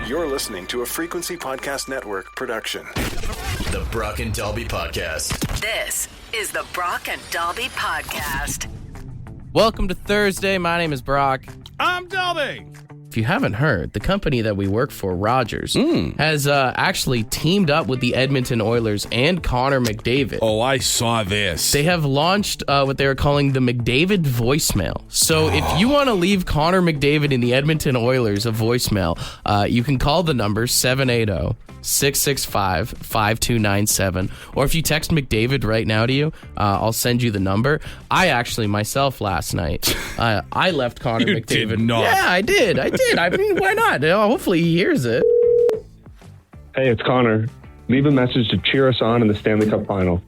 You're listening to a Frequency Podcast Network production. The Brock and Dalby Podcast. This is the Brock and Dalby Podcast. Welcome to Thursday. My name is Brock. I'm Dalby. If you haven't heard, the company that we work for, Rogers, has actually teamed up with the Edmonton Oilers and Connor McDavid. Oh, I saw this. They have launched what they are calling the McDavid voicemail. So if you want to leave Connor McDavid and the Edmonton Oilers a voicemail, you can call the number 780-665-5297. Or if you text McDavid right now to you, I'll send you the number. I actually, myself, last night, I left Connor You McDavid. did not. Yeah, I did. I mean, why not? Hopefully he hears it. Hey, it's Connor. Leave a message to cheer us on in the Stanley Cup final.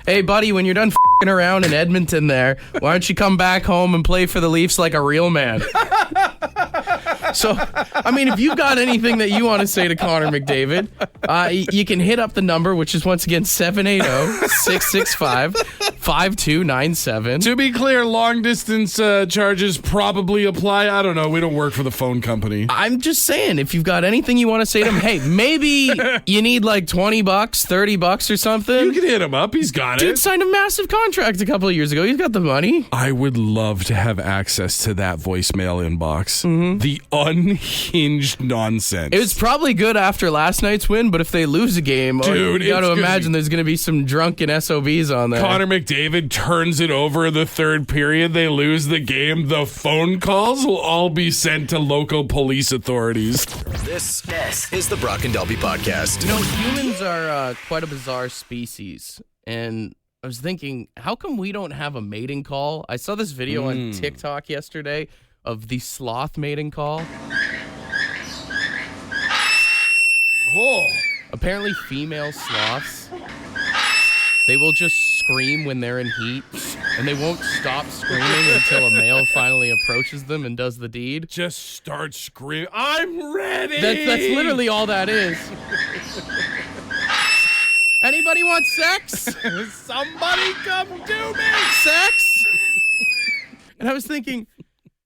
Hey, buddy, when you're done f***ing around in Edmonton there, why don't you come back home and play for the Leafs like a real man? So, I mean, if you've got anything that you want to say to Connor McDavid, you can hit up the number, which is once again 780-665-5297. To be clear, long distance charges probably apply. I don't know. We don't work for the phone company. I'm just saying, if you've got anything you want to say to him, hey, maybe you need like $20, $30 or something. You can hit him up. He's got Dude it. signed a massive contract a couple of years ago. He's got the money. I would love to have access to that voicemail inbox. The unhinged nonsense. It was probably good after last night's win, but if they lose a game, Dude, you got to it's gonna imagine be- there's going to be some drunken SOBs on there. Connor McDavid turns it over in the third period. They lose the game. The phone calls will all be sent to local police authorities. This is the Brock and Dalby Podcast. You know, humans are quite a bizarre species, and I was thinking, how come we don't have a mating call? I saw this video on TikTok yesterday of the sloth mating call. Oh. Apparently female sloths, they will just scream when they're in heat, and they won't stop screaming until a male finally approaches them and does the deed. Just start screaming. I'm ready. That's literally all that is. Anybody want sex? Somebody come do me. Sex? And I was thinking,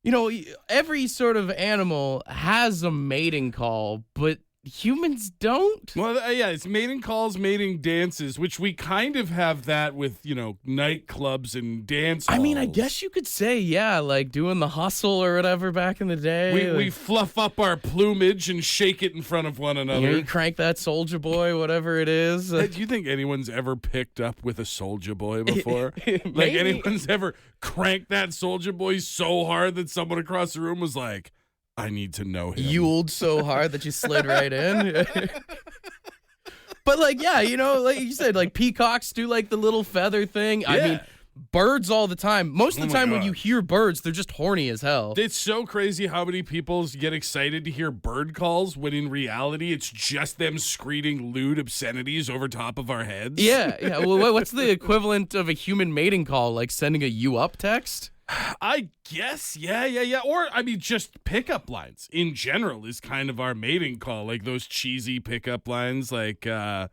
you know, every sort of animal has a mating call, but humans don't. Well, yeah, it's mating calls, mating dances, which we kind of have that with, you know, nightclubs and dance halls. I mean, I guess you could say, yeah, like doing the hustle or whatever back in the day. We fluff up our plumage and shake it in front of one another. You know, you crank that Soulja Boy, whatever it is. Do you think anyone's ever picked up with a Soulja Boy before? Like Maybe. anyone's ever cranked that Soulja Boy so hard that someone across the room was like, I need to know him. Yuled so hard that you slid right in. But like, yeah, you know, like you said, like peacocks do like the little feather thing. I mean, birds all the time. Most of the time when God. you hear birds, they're just horny as hell. It's so crazy how many people get excited to hear bird calls when in reality it's just them screaming lewd obscenities over top of our heads. Yeah. Well, what's the equivalent of a human mating call? Like sending a you up text? I guess, yeah. Or, I mean, just pickup lines in general is kind of our mating call. Like those cheesy pickup lines like, do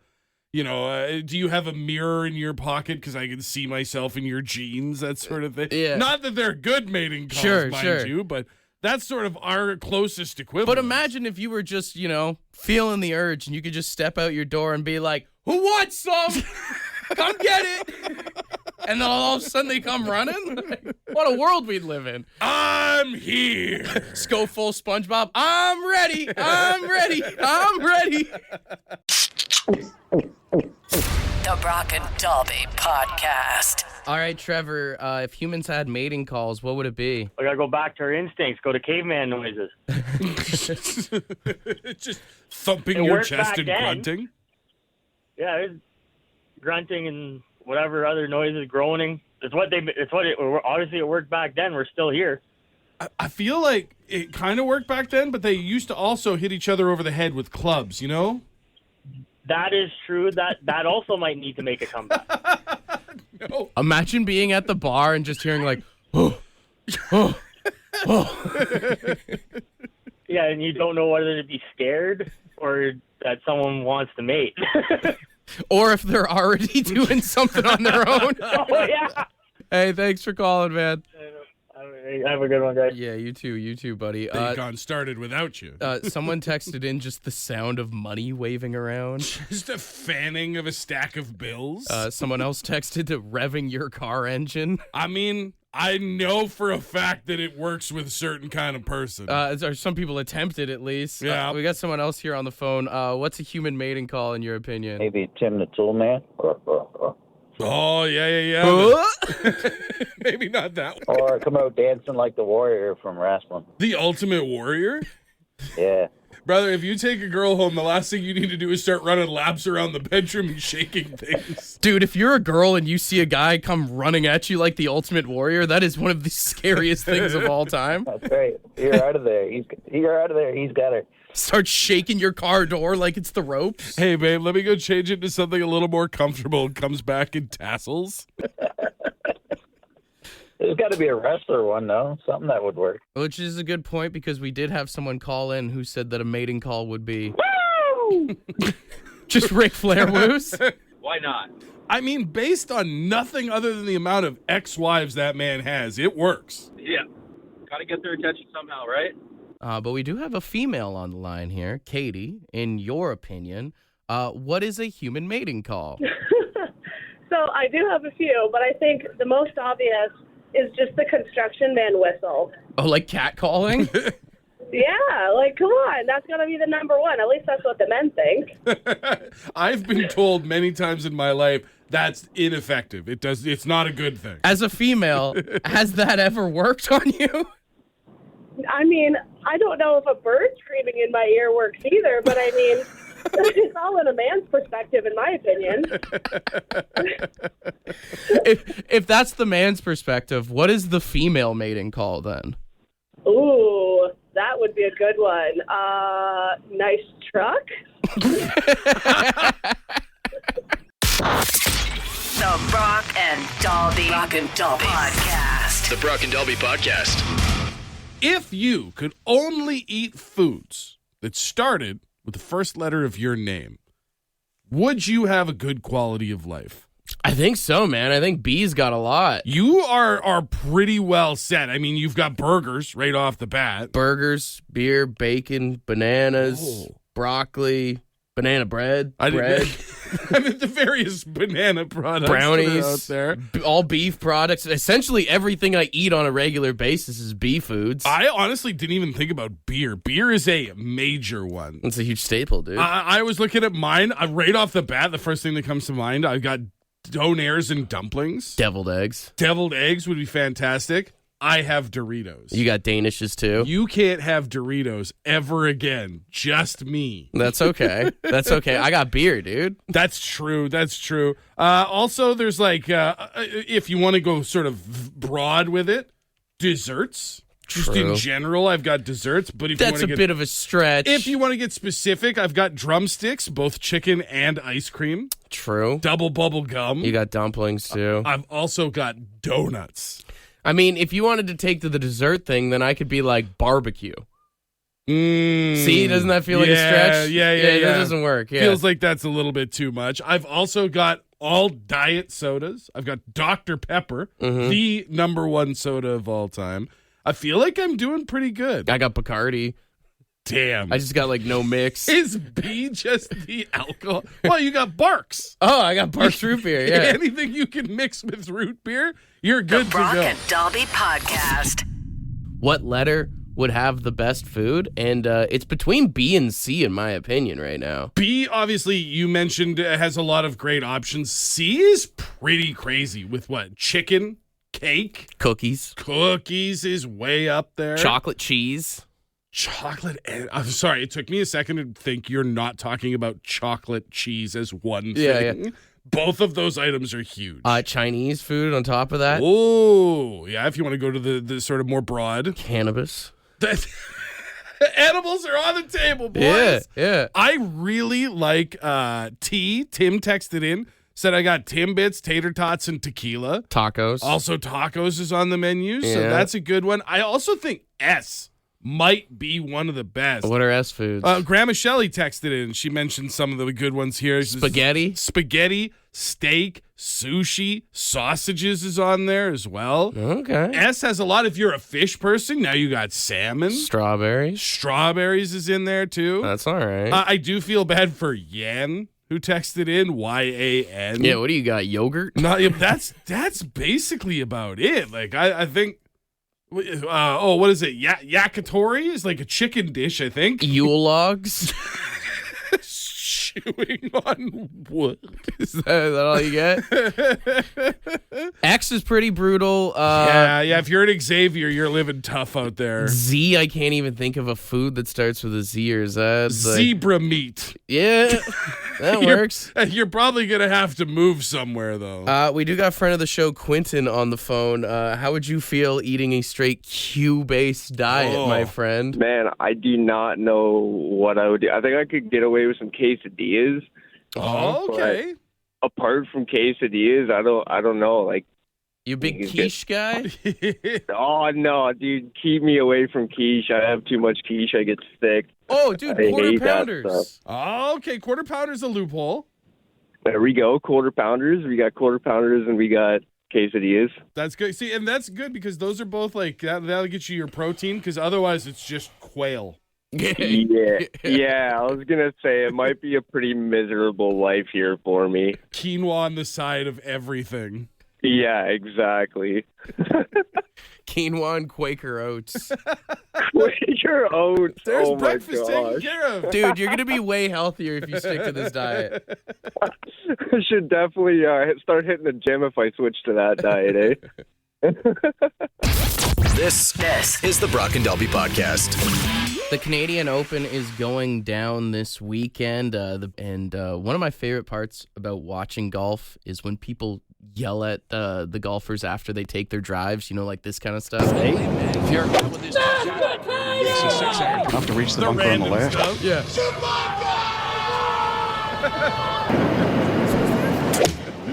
you have a mirror in your pocket because I can see myself in your jeans, that sort of thing. Yeah. Not that they're good mating calls, mind you, but that's sort of our closest equivalent. But imagine if you were just, you know, feeling the urge and you could just step out your door and be like, who wants some? Come get it. And then all of a sudden they come running? What a world we'd live in. I'm here. Just go full SpongeBob. I'm ready. The Brock and Dalby Podcast. All right, Trevor, if humans had mating calls, what would it be? I gotta go back to our instincts, go to caveman noises. Just thumping It your worked chest back and then. grunting. Yeah, it's grunting and whatever other noises, groaning. Obviously it worked back then. We're still here. I feel like it kind of worked back then, but they used to also hit each other over the head with clubs, you know? That is true. That also might need to make a comeback. No. Imagine being at the bar and just hearing like, Yeah, and you don't know whether to be scared or that someone wants to mate. or if they're already doing something on their own. Oh, yeah. Hey, thanks for calling, man. Hey, have a good one, guys. Yeah, you too, buddy. They gone started without you. Someone texted in just the sound of money waving around. Just a fanning of a stack of bills. Someone else texted to revving your car engine. I mean, I know for a fact that it works with a certain kind of person. Or some people attempted at least. Yeah. We got someone else here on the phone. What's a human mating call in your opinion? Maybe Tim the Tool Man. Oh, yeah. Maybe not that one. Or come out dancing like the warrior from wrestling. The Ultimate Warrior? Yeah. Brother, if you take a girl home, the last thing you need to do is start running laps around the bedroom and shaking things. Dude, if you're a girl and you see a guy come running at you like the Ultimate Warrior, that is one of the scariest things of all time. That's right. You're out of there. You're out of there. He's got her. Start shaking your car door like it's the ropes. Hey, babe, let me go change it to something a little more comfortable and comes back in tassels. There's got to be a wrestler one, though. Something that would work. Which is a good point because we did have someone call in who said that a mating call would be... Woo! Just Ric Flair woos? Why not? I mean, based on nothing other than the amount of ex-wives that man has, it works. Yeah. Got to get their attention somehow, right? But we do have a female on the line here. Katie, in your opinion, what is a human mating call? So I do have a few, but I think the most obvious is just the construction man whistle. Oh, like catcalling? Yeah, like, come on. That's got to be the number one. At least that's what the men think. I've been told many times in my life that's ineffective. It's not a good thing. As a female, has that ever worked on you? I mean, I don't know if a bird screaming in my ear works either, but I mean, it's all in a man's perspective, in my opinion. If that's the man's perspective, what is the female mating call then? Ooh, that would be a good one. Nice truck? The Brock and Dalby Podcast. The Brock and Dalby Podcast. If you could only eat foods that started with the first letter of your name, would you have a good quality of life? I think so, man. I think B's got a lot. You are pretty well set. I mean, you've got burgers right off the bat. Burgers, beer, bacon, bananas, broccoli, banana bread, I mean, the various banana products brownies out there. All beef products. Essentially everything I eat on a regular basis is beef foods. I honestly didn't even think about beer. Beer is a major one. It's a huge staple, dude. I was looking at mine. Right off the bat, the first thing that comes to mind, I've got donairs and dumplings. Deviled eggs. Deviled eggs would be fantastic. I have Doritos. You got Danishes too. You can't have Doritos ever again. Just me. That's okay. That's okay. I got beer, dude. That's true. That's true. Also, there's like, if you want to go sort of broad with it, desserts. Just in general, I've got desserts. But if that's you want a bit of a stretch. If you want to get specific, I've got drumsticks, both chicken and ice cream. True. Double bubble gum. You got dumplings too. I've also got donuts. I mean, if you wanted to take to the dessert thing, then I could be like barbecue. See, doesn't that feel like a stretch? Yeah. That doesn't work. Yeah. Feels like that's a little bit too much. I've also got all diet sodas. I've got Dr. Pepper, the number one soda of all time. I feel like I'm doing pretty good. I got Bacardi. Damn. I just got like no mix. Is B just the alcohol? Well, you got Barks. Oh, I got Barks root beer. Yeah. Anything you can mix with root beer, you're good The to Brock go. and Dalby Podcast. What letter would have the best food? And it's between B and C in my opinion right now. B, obviously, you mentioned has a lot of great options. C is pretty crazy with what? Chicken, cake, Cookies. Cookies is way up there. Chocolate cheese. Chocolate. I'm sorry, it took me a second to think you're not talking about chocolate cheese as one thing. Yeah. Both of those items are huge. Chinese food on top of that. Oh, yeah, if you want to go to the sort of more broad. Cannabis. Animals are on the table, boys. Yeah. I really like tea. Tim texted in, said I got Timbits, tater tots, and tequila. Tacos. Also, tacos is on the menu, so Yeah. that's a good one. I also think S might be one of the best. What are S foods? Grandma Shelley texted in. She mentioned some of the good ones here. Spaghetti. Spaghetti, steak, sushi, sausages is on there as well. Okay. S has a lot. If you're a fish person, now you got salmon. Strawberries is in there too. That's all right. I do feel bad for Yan, who texted in YAN. Yeah, what do you got? Yogurt? No, that's basically about it. Like I think. What is it? Yakitori is like a chicken dish, I think. Yule logs. Chewing on wood. Is that all you get? X is pretty brutal. Yeah. If you're an Xavier, you're living tough out there. Z, I can't even think of a food that starts with a Z, or is that zebra meat? Yeah, that works. You're probably gonna have to move somewhere though. We do got a friend of the show, Quentin, on the phone. How would you feel eating a straight Q-based diet, my friend? Man, I do not know what I would do. I think I could get away with some quesadillas. Oh, okay. Apart from quesadillas, I don't know. Like, you big quiche guy? Oh no, dude, keep me away from quiche. I have too much quiche. I get sick. Oh, dude, quarter pounders. Oh, okay, quarter pounders a loophole. There we go, quarter pounders. We got quarter pounders and we got quesadillas. That's good. See, and that's good because those are both like that'll get you your protein. Because otherwise, it's just quail. Yeah, I was gonna say it might be a pretty miserable life here for me. Quinoa on the side of everything. Yeah, exactly. Quinoa and Quaker Oats. Quaker Oats. There's breakfast taken care of. Dude, you're gonna be way healthier if you stick to this diet. I should definitely start hitting the gym if I switch to that diet, This is the Brock and Delby Podcast. The Canadian Open is going down this weekend, and one of my favorite parts about watching golf is when people yell at the golfers after they take their drives, like this kind of stuff. Hey, if you're with this enough to reach the bunker on the left. Stuff. Yeah.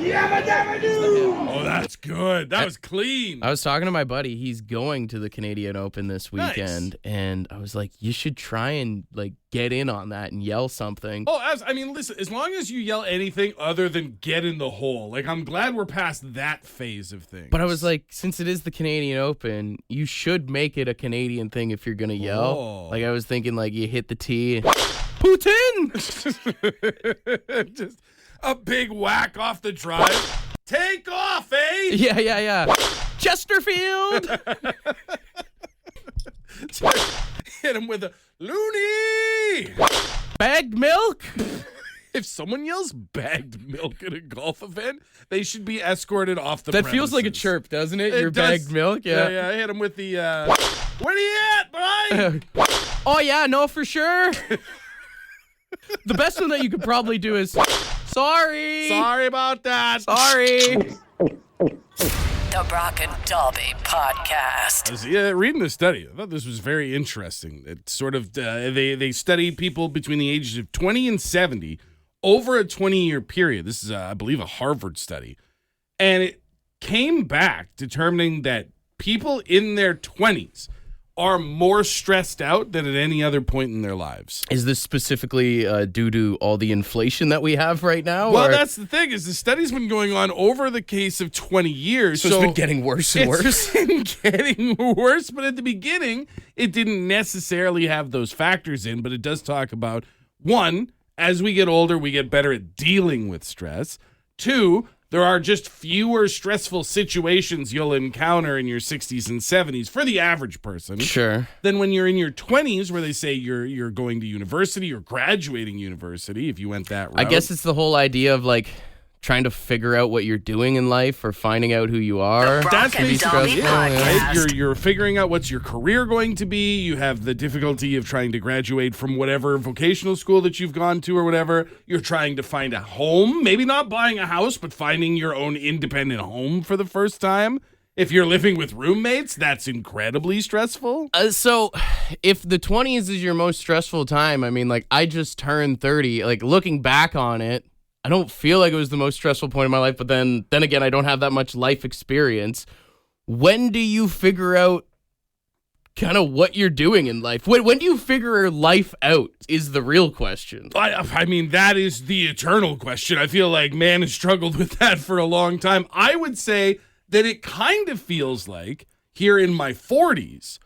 Oh, that's good. That was clean. I was talking to my buddy. He's going to the Canadian Open this weekend, and I was like, you should try and get in on that and yell something. Oh, listen, as long as you yell anything other than get in the hole, I'm glad we're past that phase of things. But I was like, since it is the Canadian Open, you should make it a Canadian thing if you're going to yell. Oh. I was thinking you hit the tee. Putin! Just a big whack off the drive. Take off, eh? Yeah. Chesterfield! Hit him with a loony! Bagged milk? If someone yells bagged milk at a golf event, they should be escorted off the premises. That feels like a chirp, doesn't it? Your does. Bagged milk? Yeah. I hit him with the, where you at, boy? Oh, yeah, no, for sure. The best one that you could probably do is, sorry. Sorry about that. Sorry. The Brock and Dalby Podcast. I was reading the study. I thought this was very interesting. It sort of, they study people between the ages of 20 and 70 over a 20-year period. This is, I believe, a Harvard study. And it came back determining that people in their 20s are more stressed out than at any other point in their lives. Is this specifically due to all the inflation that we have right now? Well, that's the thing, is the study's been going on over the case of 20 years. So it's been getting worse and worse? It's been getting worse, but at the beginning, it didn't necessarily have those factors in, but it does talk about, one, as we get older, we get better at dealing with stress. Two, there are just fewer stressful situations you'll encounter in your 60s and 70s for the average person. Sure. Than when you're in your 20s, where they say you're going to university or graduating university, if you went that route. I guess it's the whole idea of trying to figure out what you're doing in life or finding out who you are. That's pretty stressful, right? You're figuring out what's your career going to be. You have the difficulty of trying to graduate from whatever vocational school that you've gone to or whatever. You're trying to find a home, maybe not buying a house, but finding your own independent home for the first time. If you're living with roommates, that's incredibly stressful. So if the 20s is your most stressful time, I just turned 30, looking back on it, I don't feel like it was the most stressful point in my life, but then again, I don't have that much life experience. When do you figure out kind of what you're doing in life. When do you figure life out is the real question. I mean, that is the eternal question. I feel like man has struggled with that for a long time. I would say that it kind of feels like here in my 40s,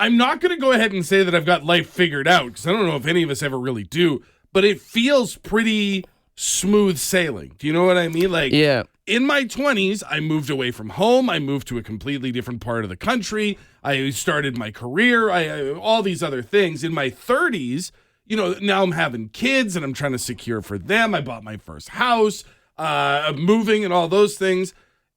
I'm not going to go ahead and say that I've got life figured out because I don't know if any of us ever really do, but it feels pretty smooth sailing. Do you know what I mean? Like, Yeah. in my 20s, I moved away from home. I moved to a completely different part of the country. I started my career. I all these other things. In my 30s, now I'm having kids and I'm trying to secure for them. I bought my first house, moving and all those things.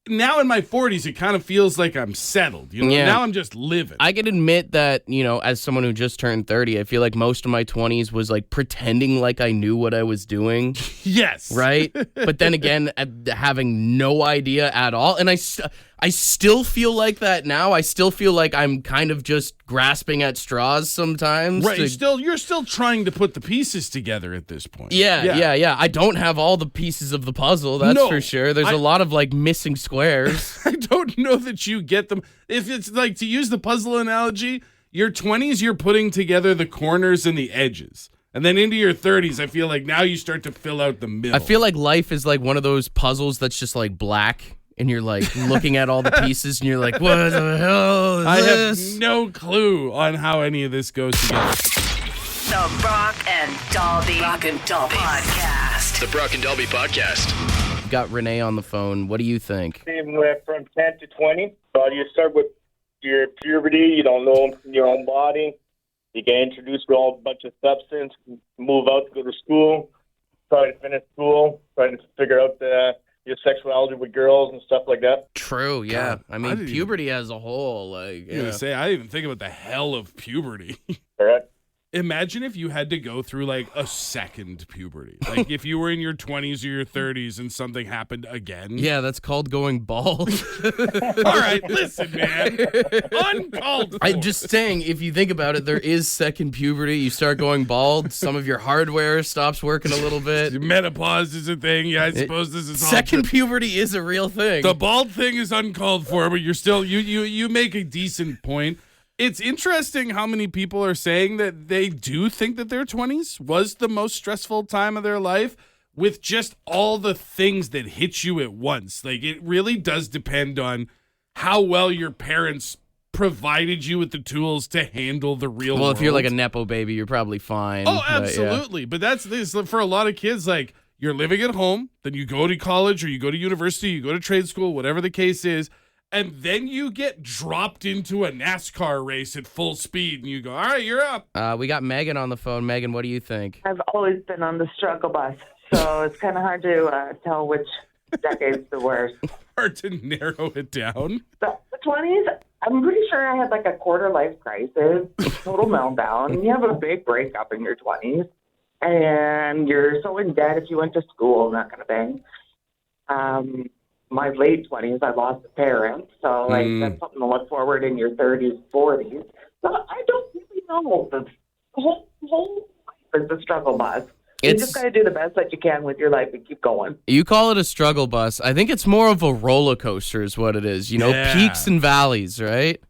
Now in my 40s, it kind of feels like I'm settled. Now I'm just living. I can admit that, as someone who just turned 30, I feel like most of my 20s was like pretending like I knew what I was doing. Yes. Right? But then again, having no idea at all. And I still feel like that now. I still feel like I'm kind of just grasping at straws sometimes. Right. You're still trying to put the pieces together at this point. Yeah. I don't have all the pieces of the puzzle, that's for sure. There's a lot of like missing squares. I don't know that you get them. If it's like, to use the puzzle analogy, your 20s, you're putting together the corners and the edges. And then into your 30s, I feel like now you start to fill out the middle. I feel like life is like one of those puzzles that's just like black. And you're like looking at all the pieces and you're like, what the hell is this? I have no clue on how any of this goes together. The Brock and Dalby Podcast. The Brock and Dalby Podcast. Got Renee on the phone. What do you think? From 10 to 20, you start with your puberty. You don't know your own body. You get introduced to a whole bunch of substance, move out to go to school, try to finish school, try to figure out your sexuality with girls and stuff like that. True, yeah. God, I mean, puberty as a whole, like, I didn't even think about the hell of puberty. Correct. Imagine if you had to go through like a second puberty. Like if you were in your 20s or your 30s and something happened again. Yeah, that's called going bald. All right, listen, man. Uncalled for. I'm just saying, if you think about it, there is second puberty. You start going bald. Some of your hardware stops working a little bit. Menopause is a thing. Yeah, I suppose this is all second true. puberty is a real thing. The bald thing is uncalled for, but you're still you make a decent point. It's interesting how many people are saying that they do think that their 20s was the most stressful time of their life with just all the things that hit you at once. Like, it really does depend on how well your parents provided you with the tools to handle the real world. Well, if you're like a Nepo baby, you're probably fine. Oh, absolutely. But that's this for a lot of kids, like, you're living at home, then you go to college or you go to university, you go to trade school, whatever the case is, and then you get dropped into a NASCAR race at full speed, and you go, all right, you're up. We got Megan on the phone. Megan, what do you think? I've always been on the struggle bus, so it's kind of hard to tell which decade's the worst. Hard to narrow it down. The 20s, I'm pretty sure I had like a quarter life crisis, total meltdown. You have a big breakup in your 20s, and you're so in debt if you went to school and that kind of thing. My late 20s, I lost a parent, so that's something to look forward in your 30s, 40s. So I don't really know. The whole life is a struggle bus. You just got to do the best that you can with your life and keep going. You call it a struggle bus. I think it's more of a roller coaster is what it is. Peaks and valleys, right?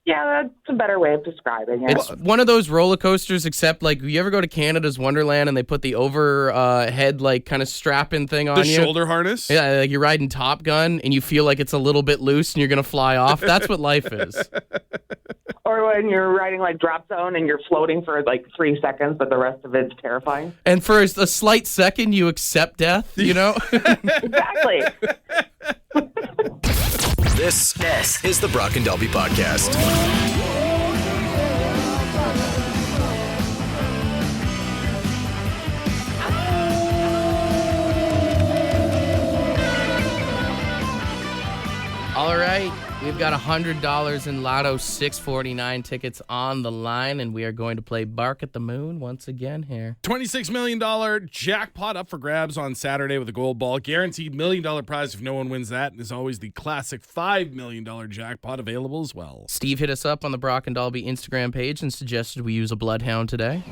Yeah, that's a better way of describing it. It's one of those roller coasters, except like you ever go to Canada's Wonderland and they put the overhead like kind of strap-in thing on you? The shoulder harness? Yeah, like you're riding Top Gun and you feel like it's a little bit loose and you're going to fly off. That's what life is. Or when you're riding like Drop Zone and you're floating for like 3 seconds, but the rest of it's terrifying. And for a slight second, you accept death, Exactly. This is the Brock and Dalby Podcast. All right, we've got $100 in Lotto 649 tickets on the line, and we are going to play Bark at the Moon once again here. $26 million jackpot up for grabs on Saturday with a gold ball. Guaranteed $1 million prize if no one wins that. And as always, the classic $5 million jackpot available as well. Steve hit us up on the Brock and Dalby Instagram page and suggested we use a bloodhound today.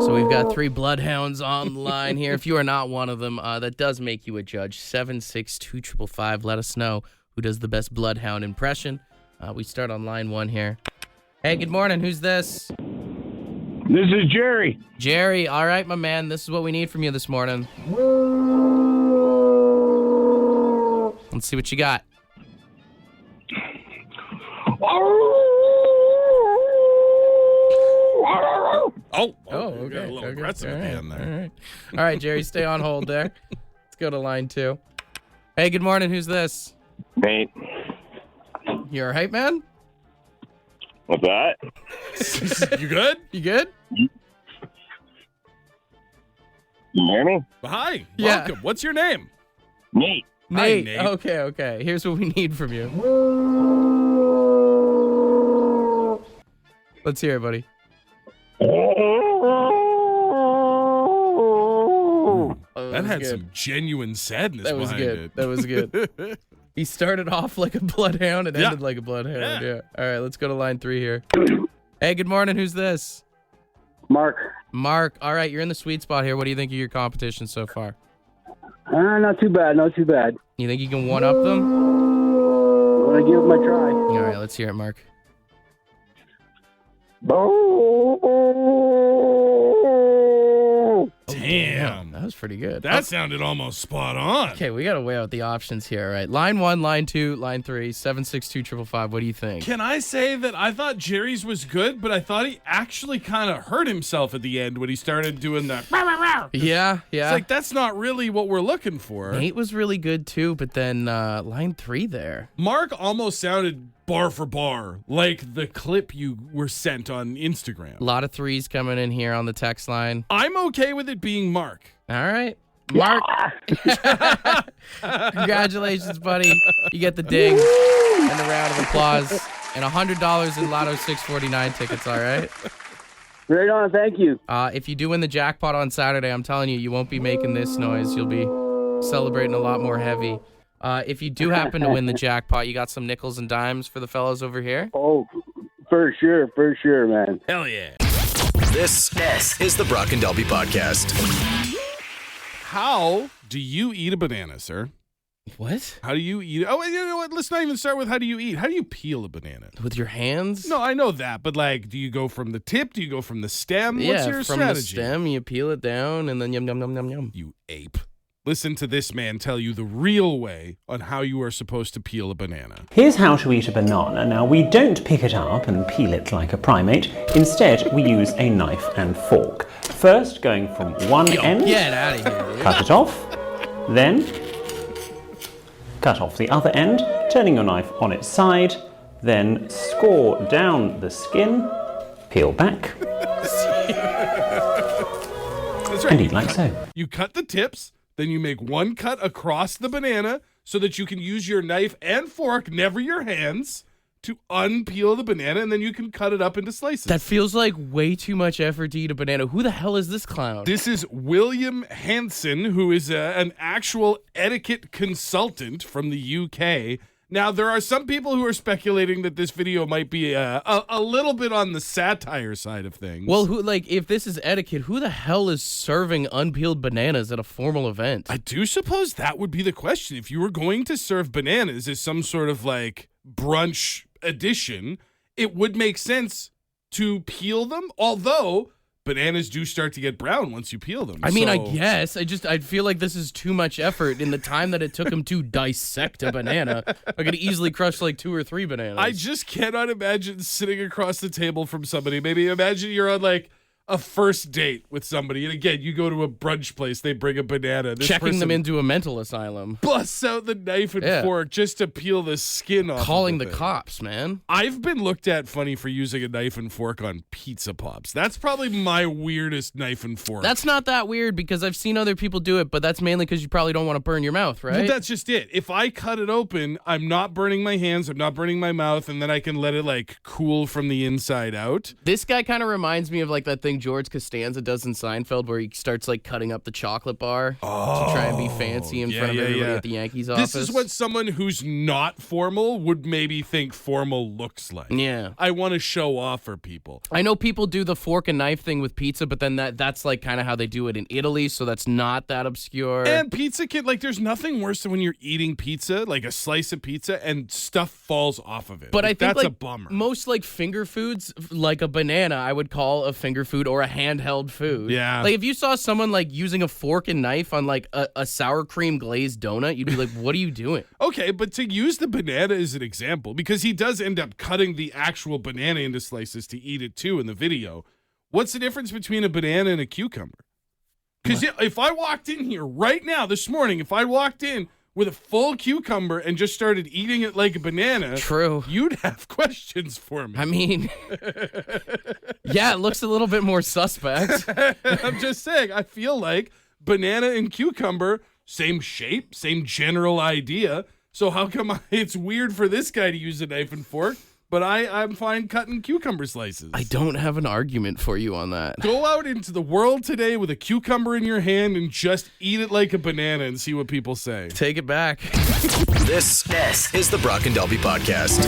So we've got 3 bloodhounds on the line here. If you are not one of them, that does make you a judge. 762-555. Let us know who does the best bloodhound impression. We start on line 1 here. Hey, good morning. Who's this? This is Jerry. Jerry. All right, my man. This is what we need from you this morning. Let's see what you got. Oh, okay. Got a little aggressive at the end there. All right, Jerry, stay on hold there. Let's go to line 2. Hey, good morning. Who's this? Nate. You all right, man? What's that? You good? You good? You hear me? Hi. Yeah. Welcome. What's your name? Nate. Nate. Hi, Nate. Okay. Here's what we need from you. Let's hear it, buddy. That had some genuine sadness That was behind good. it. That was good. He started off like a bloodhound and Yeah. ended like a bloodhound. Yeah. Yeah. All right, let's go to line 3 here. Hey, good morning. Who's this? Mark. Mark. All right, you're in the sweet spot here. What do you think of your competition so far? Not too bad. You think you can one-up them? I'm going to give it my try. All right, let's hear it, Mark. Damn. That was pretty good. That sounded almost spot on. Okay, we got to weigh out the options here. All right, line 1, line 2, line 3, 762-555. What do you think? Can I say that I thought Jerry's was good, but I thought he actually kind of hurt himself at the end when he started doing the Yeah. It's like, that's not really what we're looking for. Nate was really good too, but then line 3 there. Mark almost sounded bar for bar like the clip you were sent on Instagram. A lot of 3s coming in here on the text line. I'm okay with it being Mark. All right. Mark. Congratulations, buddy. You get the ding and the round of applause and $100 in Lotto 649 tickets, all right? Right on. Thank you. If you do win the jackpot on Saturday, I'm telling you, you won't be making this noise. You'll be celebrating a lot more heavy. If you do happen to win the jackpot, you got some nickels and dimes for the fellows over here? Oh, for sure, man. Hell yeah. This is the Brock and Dalby Podcast. How do you eat a banana, sir? What? How do you eat it? Oh, you know what? Let's not even start with how do you eat. How do you peel a banana? With your hands? No, I know that, but like, do you go from the tip? Do you go from the stem? Yeah, What's your from strategy? the stem, you peel it down, and then yum, yum, yum, yum, yum. You ape. Listen to this man tell you the real way on how you are supposed to peel a banana. Here's how to eat a banana. Now, we don't pick it up and peel it like a primate. Instead, we use a knife and fork. First, going from one end, Get out of here, dude. cut it off, then cut off the other end, turning your knife on its side, then score down the skin, peel back, That's right. and eat like so. You cut the tips, then you make one cut across the banana so that you can use your knife and fork, never your hands, to unpeel the banana, and then you can cut it up into slices. That feels like way too much effort to eat a banana. Who the hell is this clown? This is William Hansen, who is an actual etiquette consultant from the UK. Now, there are some people who are speculating that this video might be a little bit on the satire side of things. Well, if this is etiquette, who the hell is serving unpeeled bananas at a formal event? I do suppose that would be the question. If you were going to serve bananas as some sort of like brunch edition, it would make sense to peel them, although bananas do start to get brown once you peel them. I mean, I guess. I feel like this is too much effort in the time that it took him to dissect a banana. I could easily crush like 2 or 3 bananas. I just cannot imagine sitting across the table from somebody. Maybe imagine you're on like a first date with somebody, and again, you go to a brunch place, they bring a banana. This Checking them person into a mental asylum. busts out the knife and fork just to peel the skin off. Calling of the thing. cops, man. I've been looked at funny for using a knife and fork on pizza pops. That's probably my weirdest knife and fork. That's not that weird because I've seen other people do it, but that's mainly because you probably don't want to burn your mouth, right? Well, that's just it. If I cut it open, I'm not burning my hands, I'm not burning my mouth, and then I can let it like cool from the inside out. This guy kind of reminds me of like that thing thing George Costanza does in Seinfeld where he starts like cutting up the chocolate bar to try and be fancy in front of everybody at the Yankees office. This is what someone who's not formal would maybe think formal looks like. Yeah. I want to show off for people. I know people do the fork and knife thing with pizza, but then that's like kind of how they do it in Italy, so that's not that obscure. And pizza kid, like there's nothing worse than when you're eating pizza, like a slice of pizza, and stuff falls off of it. But like, I think that's like a bummer. Most like finger foods, like a banana, I would call a finger food or a handheld food. Yeah. Like if you saw someone like using a fork and knife on like a sour cream glazed donut, you'd be like, what are you doing? Okay, but to use the banana as an example, because he does end up cutting the actual banana into slices to eat it too in the video. What's the difference between a banana and a cucumber? Because if I walked in here right now this morning, if I walked in with a full cucumber and just started eating it like a banana, true, you'd have questions for me. I mean, yeah, it looks a little bit more suspect. I'm just saying, I feel like banana and cucumber, same shape, same general idea. So how come it's weird for this guy to use a knife and fork, but I'm fine cutting cucumber slices? I don't have an argument for you on that. Go out into the world today with a cucumber in your hand and just eat it like a banana and see what people say. Take it back. This is the Brock and Dalby Podcast.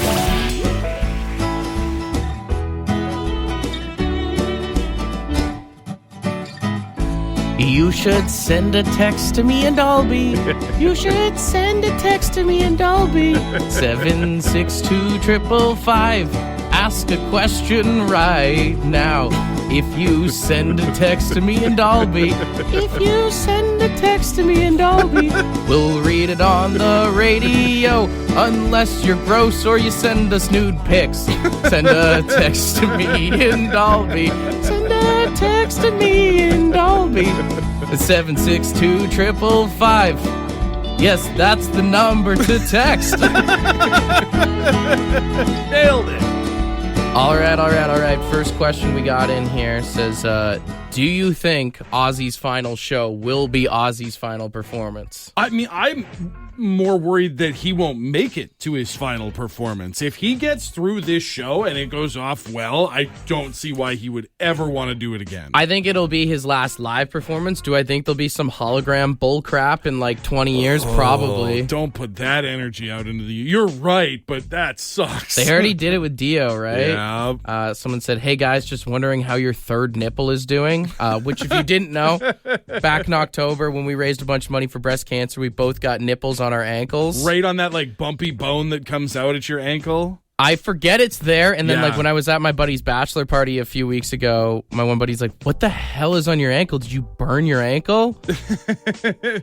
You should send a text to me and Dalby. You should send a text to me and Dalby. 762-555. Ask a question right now. If you send a text to me and Dalby. If you send a text to me and Dalby. We'll read it on the radio. Unless you're gross or you send us nude pics. Send a text to me and Dalby. Send a text to me and Dalby. 762-555. Yes, that's the number to text. Nailed it. All right. First question we got in here says, do you think Ozzy's final show will be Ozzy's final performance? I mean, I'm more worried that he won't make it to his final performance. If he gets through this show and it goes off well, I don't see why he would ever want to do it again. I think it'll be his last live performance. Do I think there'll be some hologram bull crap in like 20 years? Probably. Don't put that energy out into the... You're right, but that sucks. They already did it with Dio, right? Yeah. Someone said, hey guys, just wondering how your third nipple is doing. Which if you didn't know, back in October when we raised a bunch of money for breast cancer, we both got nipples on our ankles. Right on that like bumpy bone that comes out at your ankle. I forget it's there, and then like when I was at my buddy's bachelor party a few weeks ago, my one buddy's like, what the hell is on your ankle? Did you burn your ankle?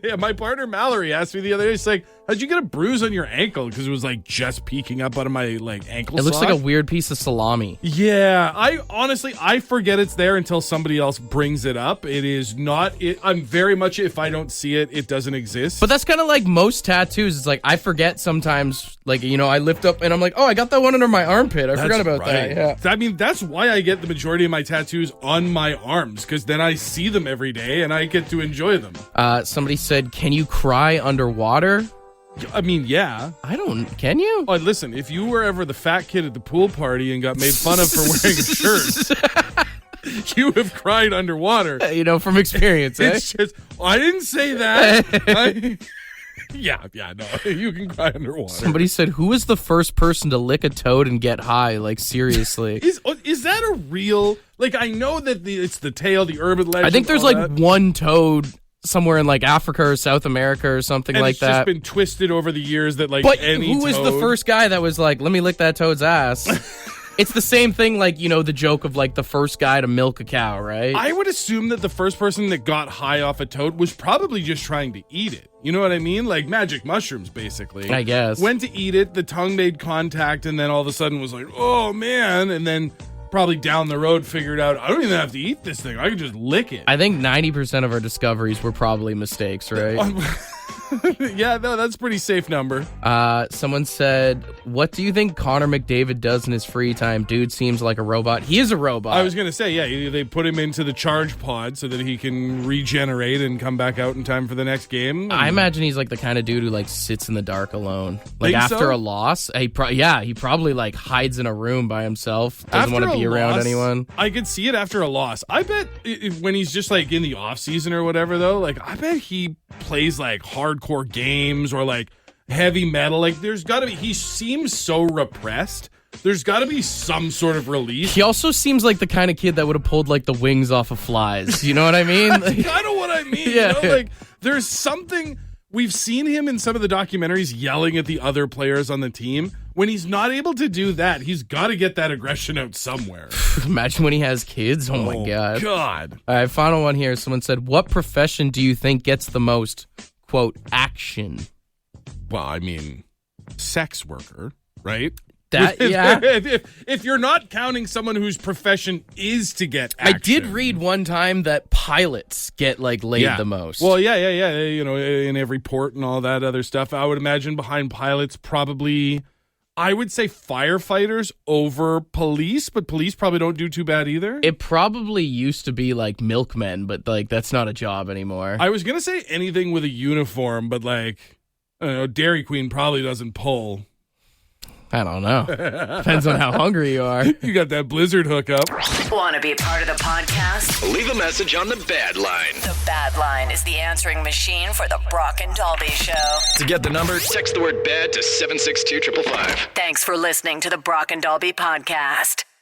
Yeah, my partner Mallory asked me the other day, she's like, how'd you get a bruise on your ankle? Because it was like just peeking up out of my like ankle It looks sock. like a weird piece of salami. Yeah, I forget it's there until somebody else brings it up. It is not, I'm very much, if I don't see it, it doesn't exist. But that's kind of like most tattoos. It's like I forget sometimes, like, you know, I lift up and I'm like, oh, I got that one under my armpit. I forgot about that. Yeah. I mean, that's why I get the majority of my tattoos on my arms, because then I see them every day and I get to enjoy them. Somebody said, can you cry underwater? I mean, yeah. Can you? Oh, listen, if you were ever the fat kid at the pool party and got made fun of for wearing a shirt, you have cried underwater. You know, from experience, It's just, I didn't say that. Yeah, no, you can cry underwater. Somebody said, who was the first person to lick a toad and get high? Like, seriously. Is that a real, like, I know that it's the tale, the urban legend. I think there's like one toad somewhere in like Africa or South America or something and like it's that. It's just been twisted over the years that like but any who was the first guy that was like, let me lick that toad's ass? It's the same thing, like, you know, the joke of like the first guy to milk a cow, right? I would assume that the first person that got high off a toad was probably just trying to eat it. You know what I mean? Like magic mushrooms, basically. I guess. Went to eat it, the tongue made contact, and then all of a sudden was like, oh man, and then probably down the road figured out, I don't even have to eat this thing. I can just lick it. I think 90% of our discoveries were probably mistakes, right? Yeah, no, that's a pretty safe number. Someone said, what do you think Connor McDavid does in his free time? Dude seems like a robot. He is a robot. I was going to say, yeah, they put him into the charge pod so that he can regenerate and come back out in time for the next game. I imagine he's like the kind of dude who like sits in the dark alone. Like Think after so? a loss, he probably like hides in a room by himself. Doesn't want to be around anyone. I could see it after a loss. I bet when he's just like in the off season or whatever though, like I bet he plays like hardcore games or like heavy metal. Like there's got to be, he seems so repressed. There's got to be some sort of release. He also seems like the kind of kid that would have pulled like the wings off of flies. You know what I mean? That's kind of what I mean. Yeah. You know? Like there's something, we've seen him in some of the documentaries yelling at the other players on the team. When he's not able to do that, he's got to get that aggression out somewhere. Imagine when he has kids. Oh my God. God. All right, final one here. Someone said, what profession do you think gets the most, quote, action? Well, I mean, sex worker, right? That, yeah. If you're not counting someone whose profession is to get action. I did read one time that pilots get like laid the most. Well, yeah. You know, in every port and all that other stuff. I would imagine behind pilots probably, I would say firefighters over police, but police probably don't do too bad either. It probably used to be like milkmen, but like that's not a job anymore. I was going to say anything with a uniform, but like, I don't know, Dairy Queen probably doesn't pull. I don't know. Depends on how hungry you are. You got that Blizzard hookup. Want to be a part of the podcast? Leave a message on the Bad Line. The Bad Line is the answering machine for the Brock and Dalby Show. To get the number, text the word BAD to 762-555. Thanks for listening to the Brock and Dalby podcast.